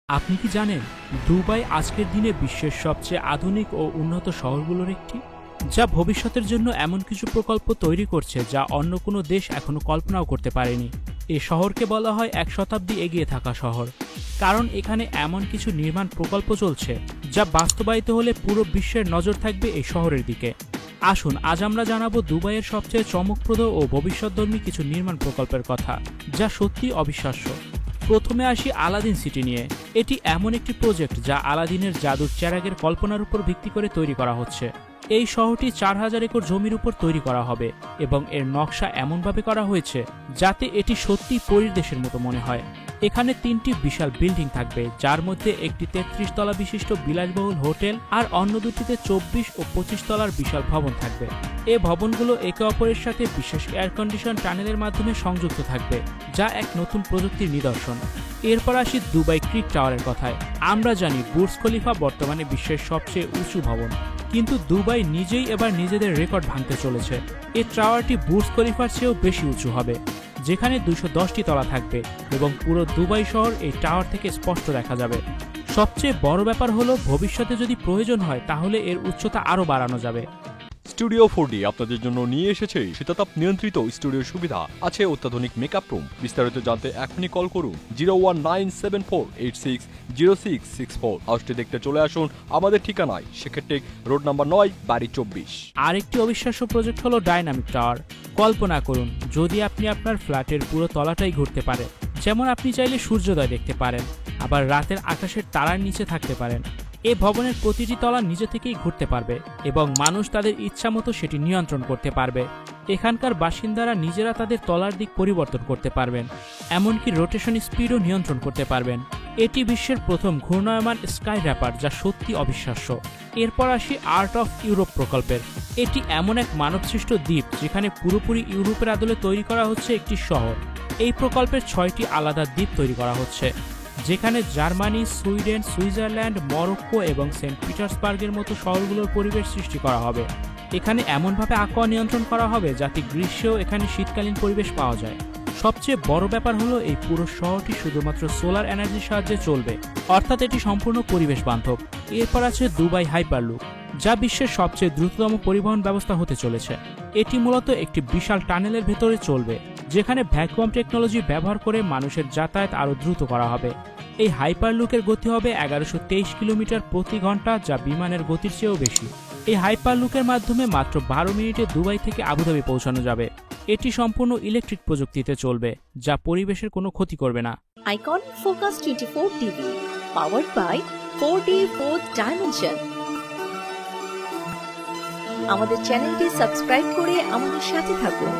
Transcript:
আপনি কি জানেন দুবাই আজকের দিনে বিশ্বের সবচেয়ে আধুনিক ও উন্নত শহরগুলোর একটি, যা ভবিষ্যতের জন্য এমন কিছু প্রকল্প তৈরি করছে যা অন্য কোনো দেশ এখনো কল্পনাও করতে পারেনি। এই শহরকে বলা হয় এক শতাব্দী এগিয়ে থাকা শহর, কারণ এখানে এমন কিছু নির্মাণ প্রকল্প চলছে যা বাস্তবায়িত হলে পুরো বিশ্বের নজর থাকবে এই শহরের দিকে। আসুন আজ আমরা জানাবো দুবাইয়ের সবচেয়ে চমকপ্রদ ও ভবিষ্যৎধর্মী কিছু নির্মাণ প্রকল্পের কথা, যা সত্যিই অবিশ্বাস্য। প্রথমে আসি আলাদিন সিটি নিয়ে। এটি এমন একটি প্রজেক্ট যা আলাদিনের জাদুর চেরাগের কল্পনার উপর ভিত্তি করে তৈরি করা হচ্ছে। এই শহরটি 4000 একর জমির উপর তৈরি করা হবে এবং এর নকশা এমনভাবে করা হয়েছে যাতে এটি সত্যিই পরীর দেশের মতো মনে হয়। এখানে 3টি বিশাল বিল্ডিং থাকবে, যার মধ্যে একটি 33 তলা বিশিষ্ট বিলাসবহুল হোটেল আর অন্য দুটিতে 24 ও 25 তলার বিশাল ভবন থাকবে। এই ভবনগুলো একে অপরের সাথে বিশেষ এয়ার কন্ডিশন টানেলের মাধ্যমে সংযুক্ত থাকবে, যা এক নতুন প্রযুক্তির নিদর্শন। এরপর আসি দুবাই ক্রিক টাওয়ারের কথায়। আমরা জানি বুর্জ খলিফা বর্তমানে বিশ্বের সবচেয়ে উঁচু ভবন, কিন্তু দুবাই নিজেই এবার নিজেদের রেকর্ড ভাঙতে চলেছে। এই টাওয়ারটি বুর্জ খলিফার চেয়েও বেশি উঁচু হবে, যেখানে 210টি তলা থাকবে এবং পুরো দুবাই শহর এই টাওয়ার থেকে স্পষ্ট দেখা যাবে। সবচেয়ে বড় ব্যাপার হলো, ভবিষ্যতে যদি প্রয়োজন হয় তাহলে এর উচ্চতা আরও বাড়ানো যাবে। স্টুডিও 4D আপনাদের জন্য নিয়ে এসেছে শীতাতাপ নিয়ন্ত্রিত স্টুডিও সুবিধা, আছে অত্যাধুনিক মেকআপ রুম। বিস্তারিত জানতে এখনই কল করুন 01974860664। হাউসটি দেখতে চলে আসুন আমাদের ঠিকানায় শেখেরটেক রোড নাম্বার 9, বাড়ি 24। আরেকটি অবিশ্বাস্য প্রজেক্ট হলো ডাইনামিক টাওয়ার। কল্পনা করুন যদি আপনি আপনার ফ্ল্যাটের পুরো তলাটাই ঘুরতে পারেন। যেমন আপনি চাইলে সূর্যোদয় দেখতে পারেন, আবার রাতের আকাশের তারার নিচে থাকতে পারেন। এই ভবনের প্রতিটি তলা নিজে থেকেই ঘুরতে পারবে এবং মানুষ তাদের ইচ্ছা মতো সেটি নিয়ন্ত্রণ করতে পারবে। এখানকার বাসিন্দারা নিজেরা তাদের তলার দিক পরিবর্তন করতে পারবেন, এমনকি রোটেশন স্পিডও নিয়ন্ত্রণ করতে পারবেন। এটি বিশ্বের প্রথম ঘূর্ণায়মান স্কাই র্যাপার, যা সত্যি অবিশ্বাস্য। এরপর আসি আর্ট অফ ইউরোপ প্রকল্পের। এটি এমন এক মানবসৃষ্ট দ্বীপ যেখানে পুরোপুরি ইউরোপের আদলে তৈরি করা হচ্ছে একটি শহর। এই প্রকল্পের 6টি আলাদা দ্বীপ তৈরি করা হচ্ছে, যেখানে জার্মানি, সুইডেন, সুইজারল্যান্ড, মরক্কো এবং সেন্ট পিটার্সবার্গের মতো শহরগুলোর পরিবেশ সৃষ্টি করা হবে। এখানে এমনভাবে আবহাওয়া নিয়ন্ত্রণ করা হবে যাতে গ্রীষ্মেও এখানে শীতকালীন পরিবেশ পাওয়া যায়। সবচেয়ে বড় ব্যাপার হলো, এই পুরো শহরটি শুধুমাত্র সোলার এনার্জির সাহায্যে চলবে, অর্থাৎ এটি সম্পূর্ণ পরিবেশ বান্ধব। এরপর আছে দুবাই হাইপারলুপ, যা বিশ্বের সবচেয়ে দ্রুততম পরিবহন ব্যবস্থা হতে চলেছে। এটি মূলত একটি বিশাল টানেলের ভেতরে চলবে, যেখানে ভ্যাকুয়াম টেকনোলজি ব্যবহার করে মানুষের যাতায়াত আরও দ্রুত করা হবে। এই হাইপারলুকের গতি হবে 1123 কিলোমিটার প্রতি ঘন্টা, যা বিমানের গতির চেয়েও বেশি। এই হাইপারলুকের মাধ্যমে মাত্র 12 মিনিটে দুবাই থেকে আবুধাবি পৌঁছানো যাবে। এটি সম্পূর্ণ ইলেকট্রিক প্রযুক্তিতে চলবে, যা পরিবেশের কোনো ক্ষতি করবে না। Icon focus 24 TV, powered by 4D Fourth Dimension। আমাদের চ্যানেলটি সাবস্ক্রাইব করে আমাদের সাথে থাকুন।